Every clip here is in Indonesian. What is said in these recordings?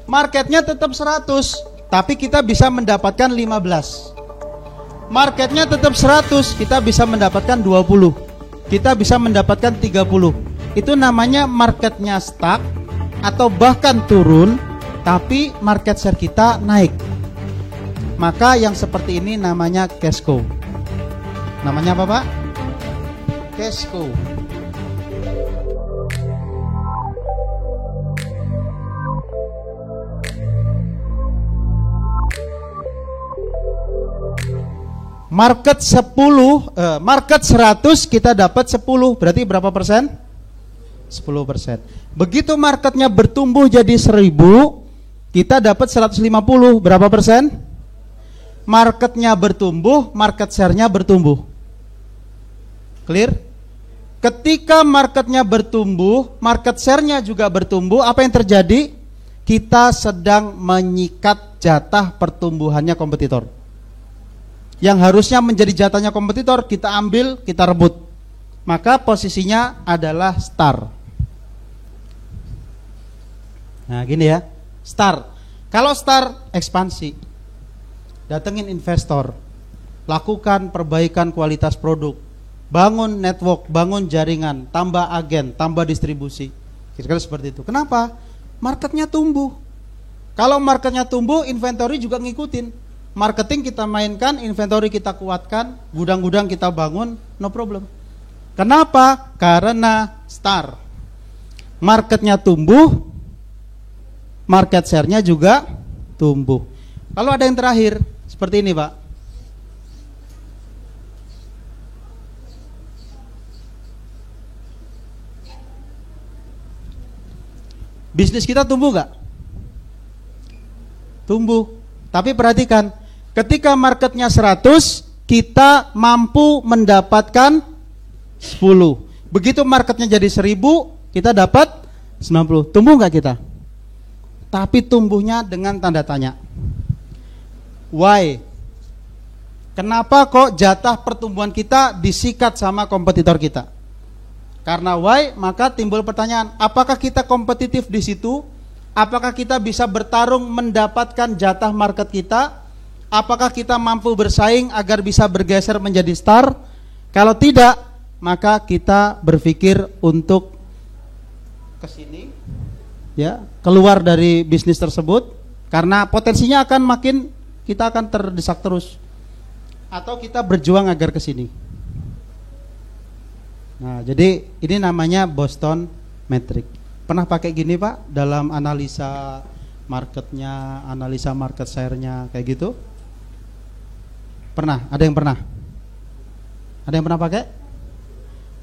Marketnya tetap 100, tapi kita bisa mendapatkan 15. Marketnya tetap 100, kita bisa mendapatkan 20. Kita bisa mendapatkan 30. Itu namanya marketnya stuck atau bahkan turun, tapi market share kita naik. Maka yang seperti ini namanya cash cow. Namanya apa, Pak? Cash cow. Market 100 kita dapat 10, berarti berapa persen? 10%. Begitu marketnya bertumbuh jadi 1000, kita dapat 150, berapa persen? Marketnya bertumbuh, market share-nya bertumbuh. Clear? Ketika marketnya bertumbuh, market share-nya juga bertumbuh, apa yang terjadi? Kita sedang menyikat jatah pertumbuhannya kompetitor. Yang harusnya menjadi jatahnya kompetitor, kita ambil, kita rebut. Maka posisinya adalah star. Nah gini ya, star. Kalau star, ekspansi. Datengin investor, lakukan perbaikan kualitas produk, bangun network, bangun jaringan, tambah agen, tambah distribusi. Kira-kira seperti itu. Kenapa? Marketnya tumbuh. Kalau marketnya tumbuh, inventory juga ngikutin. Marketing kita mainkan, inventory kita kuatkan, gudang-gudang kita bangun, no problem. Kenapa? Karena star. Marketnya tumbuh, market share-nya juga tumbuh. Lalu ada yang terakhir, seperti ini, Pak. Bisnis kita tumbuh gak? Tumbuh. Tapi perhatikan, ketika marketnya 100, kita mampu mendapatkan 10. Begitu marketnya jadi 1000, kita dapat 90. Tumbuh gak kita? Tapi tumbuhnya dengan tanda tanya. Why? Kenapa kok jatah pertumbuhan kita disikat sama kompetitor kita? Karena why, maka timbul pertanyaan, apakah kita kompetitif di situ? Apakah kita bisa bertarung mendapatkan jatah market kita? Apakah kita mampu bersaing agar bisa bergeser menjadi star? Kalau tidak, maka kita berpikir untuk ke sini, ya, keluar dari bisnis tersebut, karena potensinya akan makin, kita akan terdesak terus. Atau kita berjuang agar ke sini. Nah, jadi ini namanya Boston Metric. Pernah pakai gini, Pak, dalam analisa marketnya, analisa market share-nya, kayak gitu? Pernah? Ada yang pernah? Ada yang pernah pakai?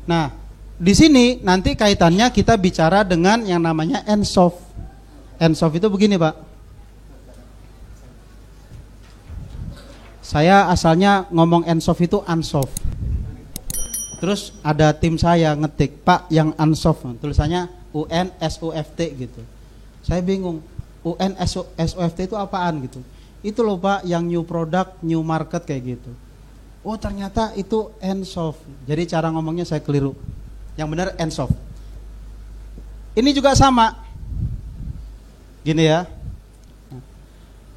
Nah, di sini nanti kaitannya kita bicara dengan yang namanya ENSOF. ENSOF itu begini, Pak. Saya asalnya ngomong ENSOF itu unsoft. Terus ada tim saya ngetik, Pak, yang unsoft, tulisannya UNSOFT gitu. Saya bingung, UNSOFT itu apaan gitu. Itu loh, Pak, yang new product, new market kayak gitu. Oh, ternyata itu ENSOF. Jadi cara ngomongnya saya keliru. Yang benar ENSOF. Ini juga sama. Gini ya.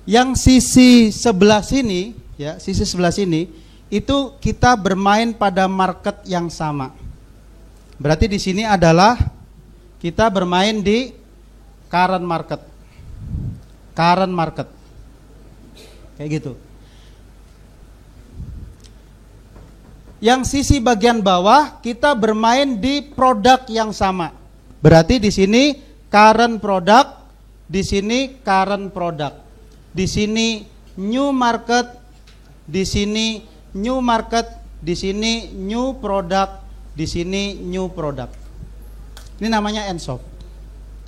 Yang sisi sebelah sini, ya, sisi sebelah sini itu kita bermain pada market yang sama. Berarti di sini adalah kita bermain di current market. Current market. Kayak gitu. Yang sisi bagian bawah kita bermain di produk yang sama. Berarti di sini current product, di sini current product. Di sini new market, di sini new market, di sini new product, di sini new product. Ini namanya ENSOF.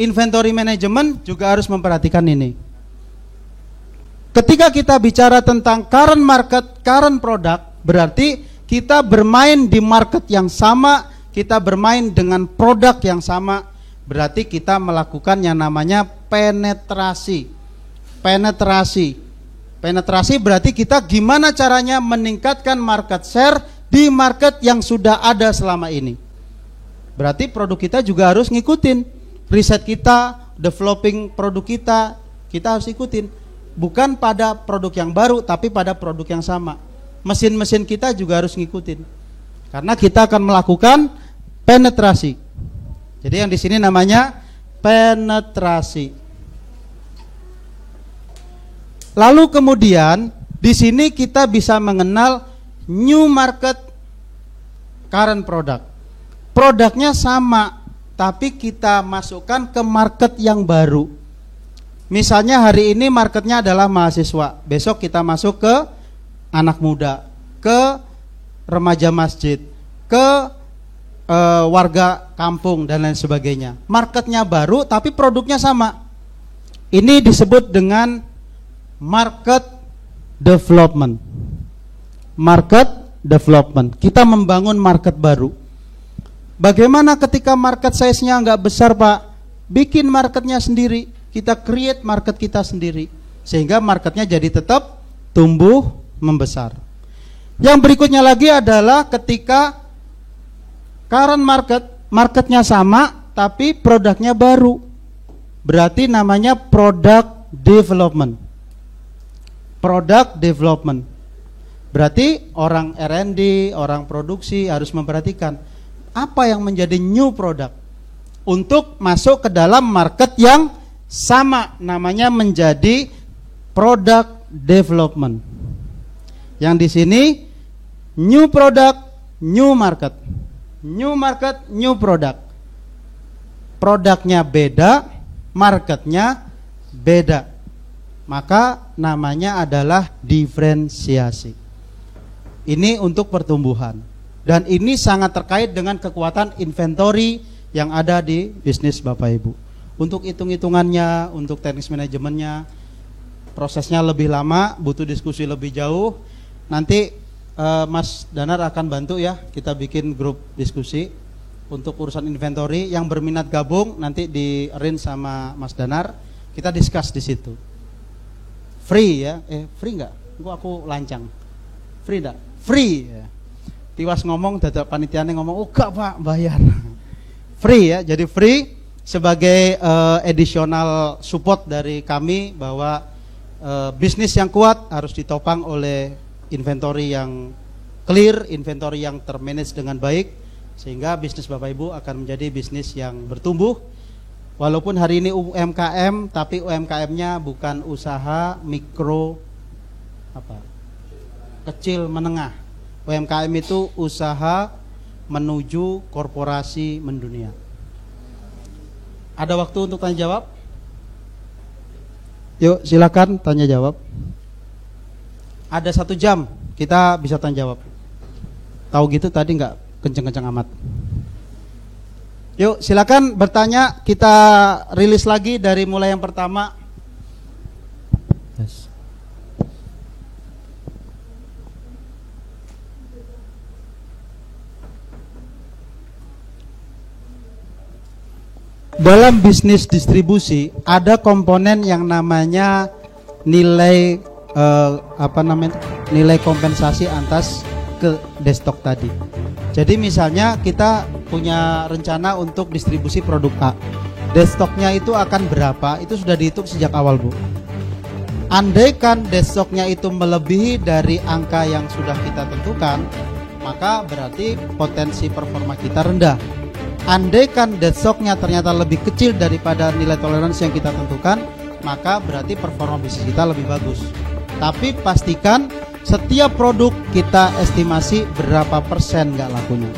Inventory management juga harus memperhatikan ini. Ketika kita bicara tentang current market, current product, berarti kita bermain di market yang sama, kita bermain dengan produk yang sama, berarti kita melakukan yang namanya penetrasi. Penetrasi berarti kita gimana caranya meningkatkan market share di market yang sudah ada selama ini. Berarti produk kita juga harus ngikutin riset kita, developing produk kita, kita harus ikutin. Bukan pada produk yang baru, tapi pada produk yang sama. Mesin-mesin kita juga harus ngikutin. Karena kita akan melakukan penetrasi. Jadi yang di sini namanya penetrasi. Lalu kemudian di sini kita bisa mengenal new market, current product. Produknya sama, tapi kita masukkan ke market yang baru. Misalnya hari ini marketnya adalah mahasiswa, besok kita masuk ke anak muda, ke remaja masjid, ke warga kampung dan lain sebagainya. Marketnya baru tapi produknya sama. Ini disebut dengan market development. Market development. Kita membangun market baru. Bagaimana ketika market size-nya nggak besar, Pak? Bikin marketnya sendiri. Kita create market kita sendiri. Sehingga marketnya jadi tetap tumbuh membesar. Yang berikutnya lagi adalah ketika current marketnya sama tapi produknya baru. Berarti namanya product development. Product development. Berarti orang R&D, orang produksi harus memperhatikan apa yang menjadi new product untuk masuk ke dalam market yang sama, namanya menjadi product development. Yang di sini new product, new market. New market, new product. Produknya beda, marketnya beda. Maka namanya adalah diferensiasi. Ini untuk pertumbuhan. Dan ini sangat terkait dengan kekuatan inventory yang ada di bisnis Bapak Ibu. Untuk hitung-hitungannya, untuk teknis manajemennya, prosesnya lebih lama, butuh diskusi lebih jauh. Nanti Mas Danar akan bantu ya, kita bikin grup diskusi untuk urusan inventory. Yang berminat gabung nanti di arrange sama Mas Danar, kita discuss di situ. Free ya, free nggak? Aku lancang. Free nggak? Free. Ya. Tiwas ngomong, dadak panitiane ngomong, oh enggak Pak, bayar. Free ya, jadi free sebagai additional support dari kami bahwa bisnis yang kuat harus ditopang oleh inventory yang clear, inventory yang termanage dengan baik, sehingga bisnis Bapak Ibu akan menjadi bisnis yang bertumbuh. Walaupun hari ini UMKM, tapi UMKM-nya bukan usaha mikro kecil menengah. UMKM itu usaha menuju korporasi mendunia. Ada waktu untuk tanya jawab? Yuk silakan tanya jawab. Ada 1 jam kita bisa tanya jawab. Tahu gitu tadi nggak kenceng-kenceng amat. Yuk silakan bertanya. Kita rilis lagi dari mulai yang pertama. Yes. Dalam bisnis distribusi ada komponen yang namanya nilai nilai kompensasi atas ke destock tadi. Jadi misalnya kita punya rencana untuk distribusi produk A, destocknya itu akan berapa, itu sudah dihitung sejak awal Bu. Andaikan destocknya itu melebihi dari angka yang sudah kita tentukan, maka berarti potensi performa kita rendah. Andaikan destocknya ternyata lebih kecil daripada nilai toleransi yang kita tentukan, maka berarti performa bisnis kita lebih bagus. Tapi pastikan setiap produk kita estimasi berapa persen nggak lakunya.